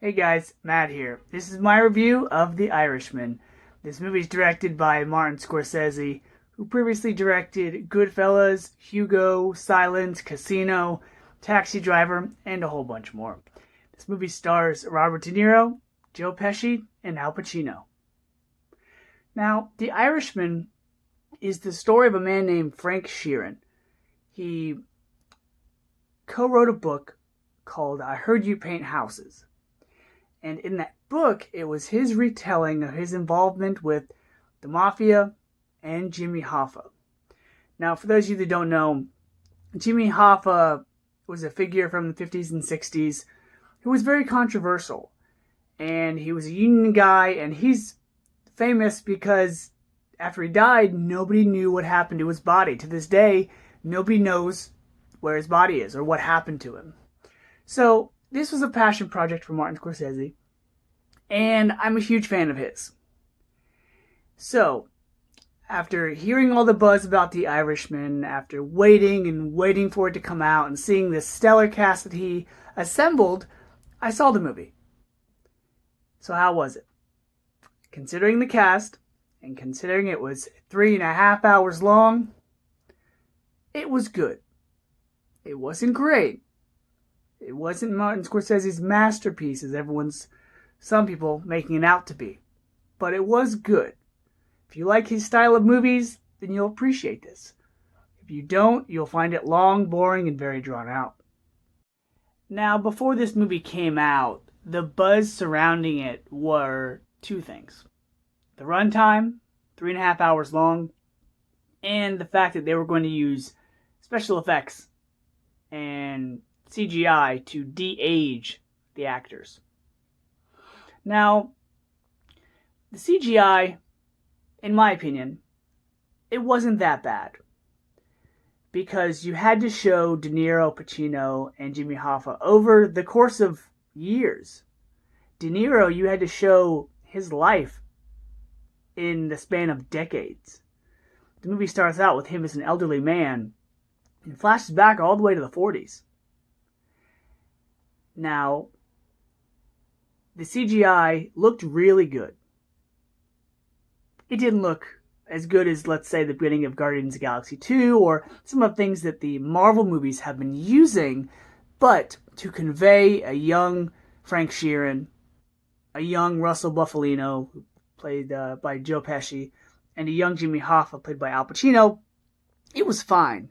Hey guys, Matt here. This is my review of The Irishman. This movie is directed by Martin Scorsese, who previously directed Goodfellas, Hugo, Silence, Casino, Taxi Driver, and a whole bunch more. This movie stars Robert De Niro, Joe Pesci, and Al Pacino. Now, The Irishman is the story of a man named Frank Sheeran. He co-wrote a book called I Heard You Paint Houses. And in that book, it was his retelling of his involvement with the Mafia and Jimmy Hoffa. Now, for those of you that don't know, Jimmy Hoffa was a figure from the 50s and 60s who was very controversial. And he was a union guy, and he's famous because after he died, nobody knew what happened to his body. To this day, nobody knows where his body is or what happened to him. So, this was a passion project for Martin Scorsese, and I'm a huge fan of his. So, after hearing all the buzz about The Irishman, after waiting and waiting for it to come out, and seeing this stellar cast that he assembled, I saw the movie. So how was it? Considering the cast, and considering it was 3.5 hours long, it was good. It wasn't great. It wasn't Martin Scorsese's masterpiece as some people making it out to be. But it was good. If you like his style of movies, then you'll appreciate this. If you don't, you'll find it long, boring, and very drawn out. Now, before this movie came out, the buzz surrounding it were two things. The runtime, 3.5 hours long, and the fact that they were going to use special effects and CGI to de-age the actors. Now, the CGI, in my opinion, it wasn't that bad. Because you had to show De Niro, Pacino, and Jimmy Hoffa over the course of years. De Niro, you had to show his life in the span of decades. The movie starts out with him as an elderly man and flashes back all the way to the 40s. Now, the CGI looked really good. It didn't look as good as, let's say, the beginning of Guardians of the Galaxy 2 or some of the things that the Marvel movies have been using, but to convey a young Frank Sheeran, a young Russell Buffalino, played by Joe Pesci, and a young Jimmy Hoffa, played by Al Pacino, it was fine.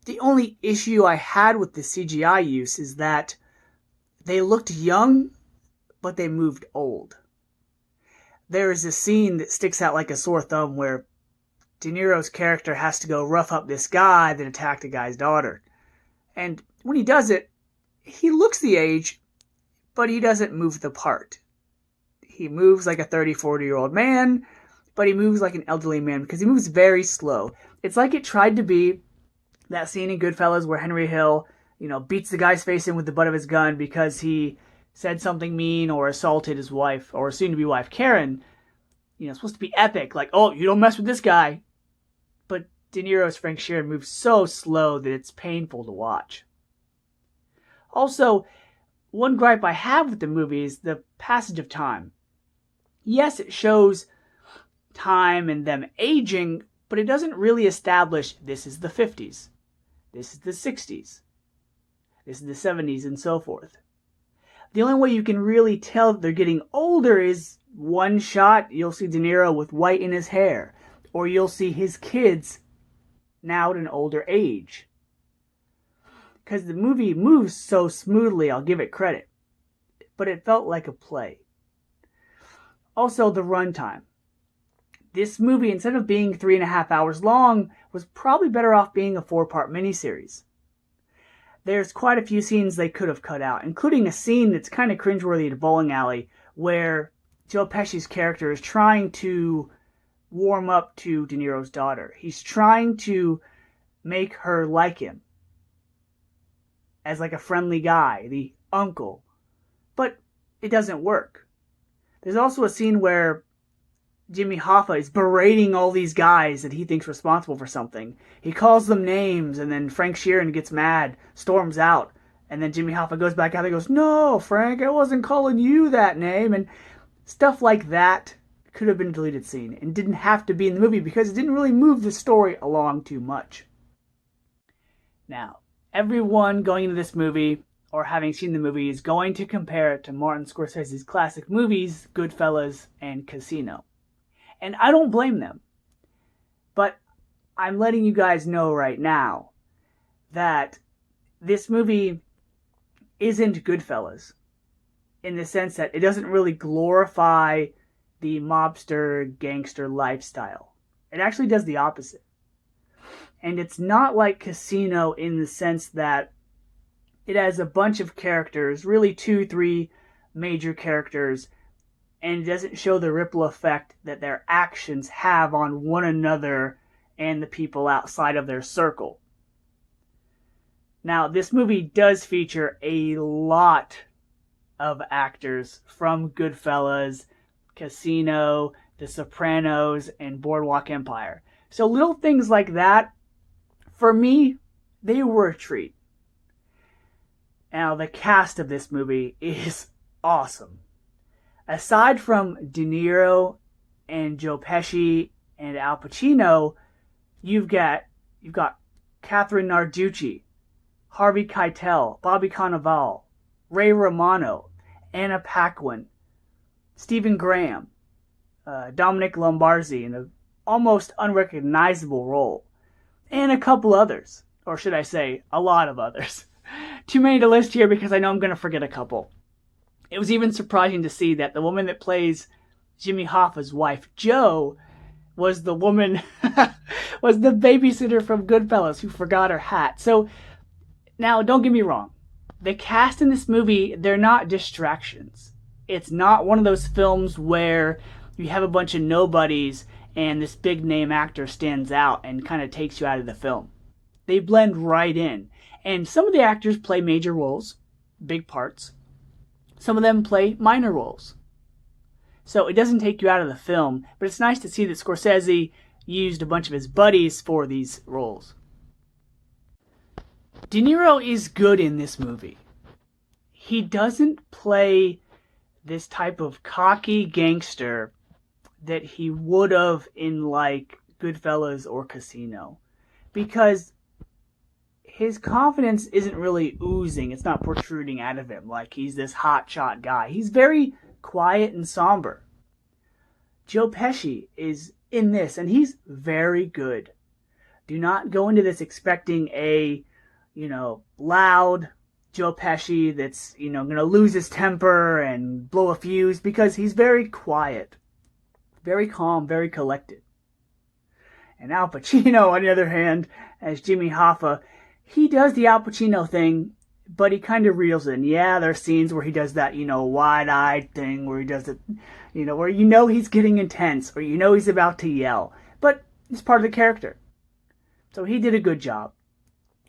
The only issue I had with the CGI use is that they looked young, but they moved old. There is a scene that sticks out like a sore thumb where De Niro's character has to go rough up this guy that attacked a guy's daughter. And when he does it, he looks the age, but he doesn't move the part. He moves like a 30, 40-year-old man, but he moves like an elderly man because he moves very slow. It's like it tried to be that scene in Goodfellas where Henry Hill, beats the guy's face in with the butt of his gun because he said something mean or assaulted his wife, or soon-to-be wife, Karen. It's supposed to be epic, like, oh, you don't mess with this guy. But De Niro's Frank Sheeran moves so slow that it's painful to watch. Also, one gripe I have with the movie is the passage of time. Yes, it shows time and them aging, but it doesn't really establish this is the 50s, this is the 60s, this is the 70s, and so forth. The only way you can really tell that they're getting older is one shot, you'll see De Niro with white in his hair, or you'll see his kids now at an older age. Because the movie moves so smoothly, I'll give it credit. But it felt like a play. Also, the runtime. This movie, instead of being 3.5 hours long, was probably better off being a 4-part miniseries. There's quite a few scenes they could have cut out, including a scene that's kind of cringeworthy at a bowling alley, where Joe Pesci's character is trying to warm up to De Niro's daughter. He's trying to make her like him as like a friendly guy, the uncle. But it doesn't work. There's also a scene where Jimmy Hoffa is berating all these guys that he thinks responsible for something. He calls them names, and then Frank Sheeran gets mad, storms out, And then Jimmy Hoffa goes back out and goes, "No, Frank, I wasn't calling you that name." And stuff like that could have been a deleted scene and didn't have to be in the movie because it didn't really move the story along too much. Now, everyone going into this movie or having seen the movie is going to compare it to Martin Scorsese's classic movies, Goodfellas and Casino. And I don't blame them. But I'm letting you guys know right now that this movie isn't Goodfellas in the sense that it doesn't really glorify the mobster gangster lifestyle. It actually does the opposite. And it's not like Casino in the sense that it has a bunch of characters, really 2-3 major characters, and it doesn't show the ripple effect that their actions have on one another and the people outside of their circle. Now, this movie does feature a lot of actors from Goodfellas, Casino, The Sopranos, and Boardwalk Empire. So little things like that, for me, they were a treat. Now, the cast of this movie is awesome. Aside from De Niro and Joe Pesci and Al Pacino, you've got Catherine Narducci, Harvey Keitel, Bobby Cannavale, Ray Romano, Anna Paquin, Stephen Graham, Dominic Lombardi in an almost unrecognizable role, and a couple others, or should I say, a lot of others. Too many to list here because I know I'm going to forget a couple. It was even surprising to see that the woman that plays Jimmy Hoffa's wife, Jo, was the woman, was the babysitter from Goodfellas who forgot her hat. So, now, don't get me wrong. The cast in this movie, they're not distractions. It's not one of those films where you have a bunch of nobodies and this big name actor stands out and kind of takes you out of the film. They blend right in. And some of the actors play major roles, big parts. Some of them play minor roles. So it doesn't take you out of the film, but it's nice to see that Scorsese used a bunch of his buddies for these roles. De Niro is good in this movie. He doesn't play this type of cocky gangster that he would have in like Goodfellas or Casino, because his confidence isn't really oozing. It's not protruding out of him like he's this hotshot guy. He's very quiet and somber. Joe Pesci is in this, and he's very good. Do not go into this expecting a loud Joe Pesci that's, going to lose his temper and blow a fuse, because he's very quiet, very calm, very collected. And Al Pacino, on the other hand, as Jimmy Hoffa, he does the Al Pacino thing, but he kind of reels in. Yeah, there are scenes where he does that, wide-eyed thing where he does it, where he's getting intense or he's about to yell. But it's part of the character. So he did a good job.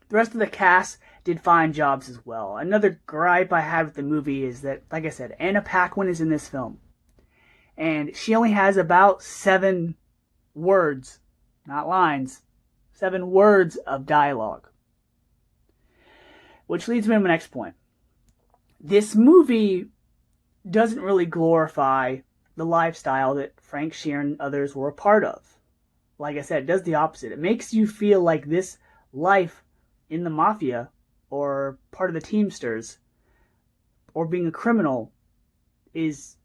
The rest of the cast did fine jobs as well. Another gripe I had with the movie is that, like I said, Anna Paquin is in this film. And she only has about 7 words, not lines, 7 words of dialogue. Which leads me to my next point. This movie doesn't really glorify the lifestyle that Frank Sheeran and others were a part of. Like I said, it does the opposite. It makes you feel like this life in the mafia, or part of the Teamsters, or being a criminal, is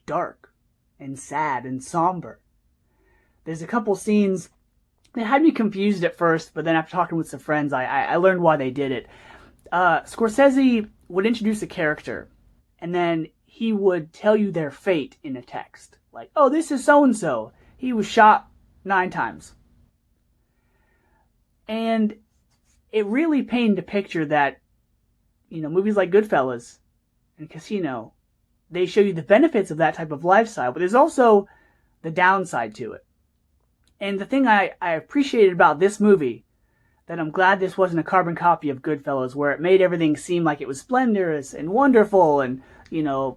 dark and sad and somber. There's a couple scenes that had me confused at first, but then after talking with some friends, I learned why they did it. Scorsese would introduce a character, and then he would tell you their fate in a text. Like, oh, this is so-and-so. He was shot 9 times. And it really painted a picture that, movies like Goodfellas and Casino, they show you the benefits of that type of lifestyle, but there's also the downside to it. And the thing I appreciated about this movie, that I'm glad this wasn't a carbon copy of Goodfellas, where it made everything seem like it was splendorous and wonderful and,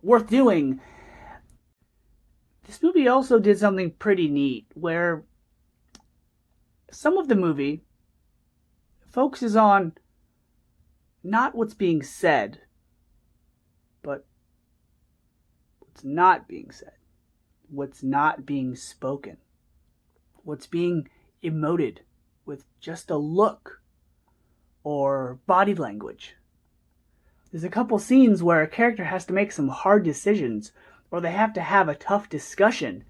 worth doing. This movie also did something pretty neat, where some of the movie focuses on not what's being said, but what's not being said, what's not being spoken, what's being emoted with just a look or body language. There's a couple scenes where a character has to make some hard decisions, or they have to have a tough discussion,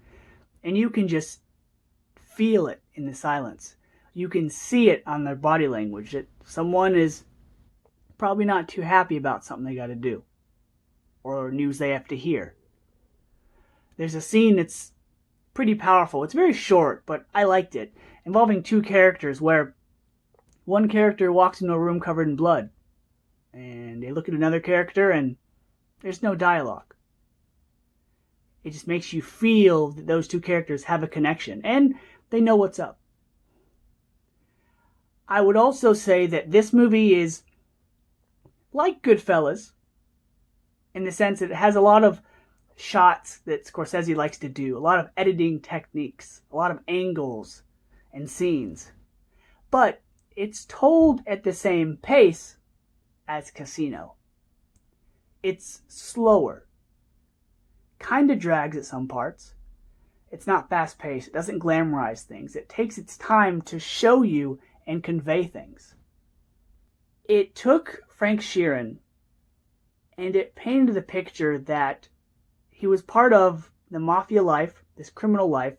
and you can just feel it in the silence. You can see it on their body language that someone is probably not too happy about something they got to do or news they have to hear. There's a scene that's pretty powerful. It's very short, but I liked it, involving two characters where one character walks into a room covered in blood, and they look at another character and there's no dialogue. It just makes you feel that those two characters have a connection and they know what's up. I would also say that this movie is like Goodfellas in the sense that it has a lot of shots that Scorsese likes to do, a lot of editing techniques, a lot of angles and scenes. But it's told at the same pace as Casino. It's slower. Kind of drags at some parts. It's not fast paced. It doesn't glamorize things. It takes its time to show you and convey things. It took Frank Sheeran and it painted the picture that he was part of the mafia life, this criminal life,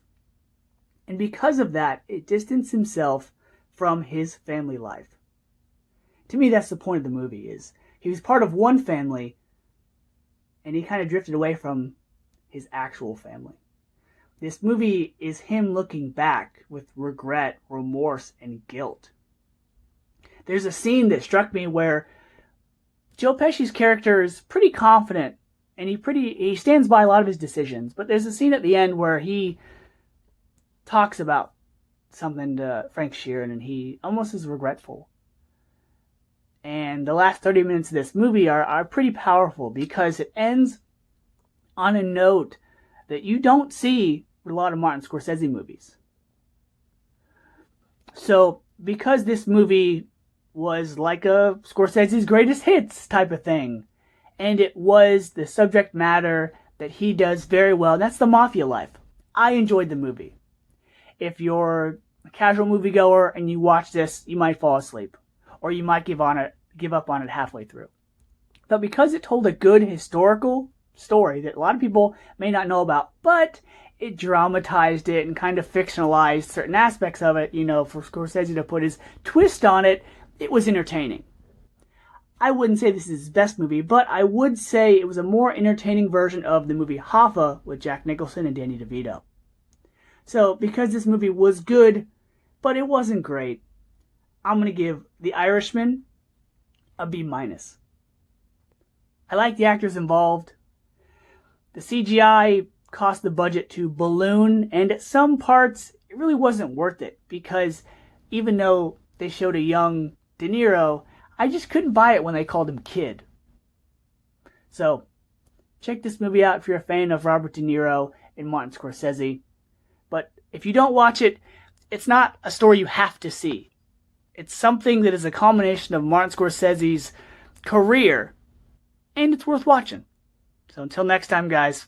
and because of that, it distanced himself from his family life. To me, that's the point of the movie, is he was part of one family and he kind of drifted away from his actual family. This movie is him looking back with regret, remorse, and guilt. There's a scene that struck me where Joe Pesci's character is pretty confident and he stands by a lot of his decisions, but there's a scene at the end where he talks about something to Frank Sheeran and he almost is regretful. And the last 30 minutes of this movie are pretty powerful because it ends on a note that you don't see with a lot of Martin Scorsese movies. So, because this movie was like a Scorsese's greatest hits type of thing, and it was the subject matter that he does very well, and that's the mafia life, I enjoyed the movie. If you're a casual moviegoer and you watch this, you might fall asleep, or you might give up on it halfway through. But because it told a good historical story that a lot of people may not know about, but it dramatized it and kind of fictionalized certain aspects of it, for Scorsese to put his twist on it, it was entertaining. I wouldn't say this is his best movie, but I would say it was a more entertaining version of the movie Hoffa with Jack Nicholson and Danny DeVito. So, because this movie was good, but it wasn't great, I'm going to give The Irishman a B-. I like the actors involved. The CGI cost the budget to balloon, and at some parts, it really wasn't worth it, because even though they showed a young De Niro, I just couldn't buy it when they called him Kid. So, check this movie out if you're a fan of Robert De Niro and Martin Scorsese. But if you don't watch it, it's not a story you have to see. It's something that is a culmination of Martin Scorsese's career, and it's worth watching. So until next time, guys,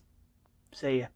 see ya.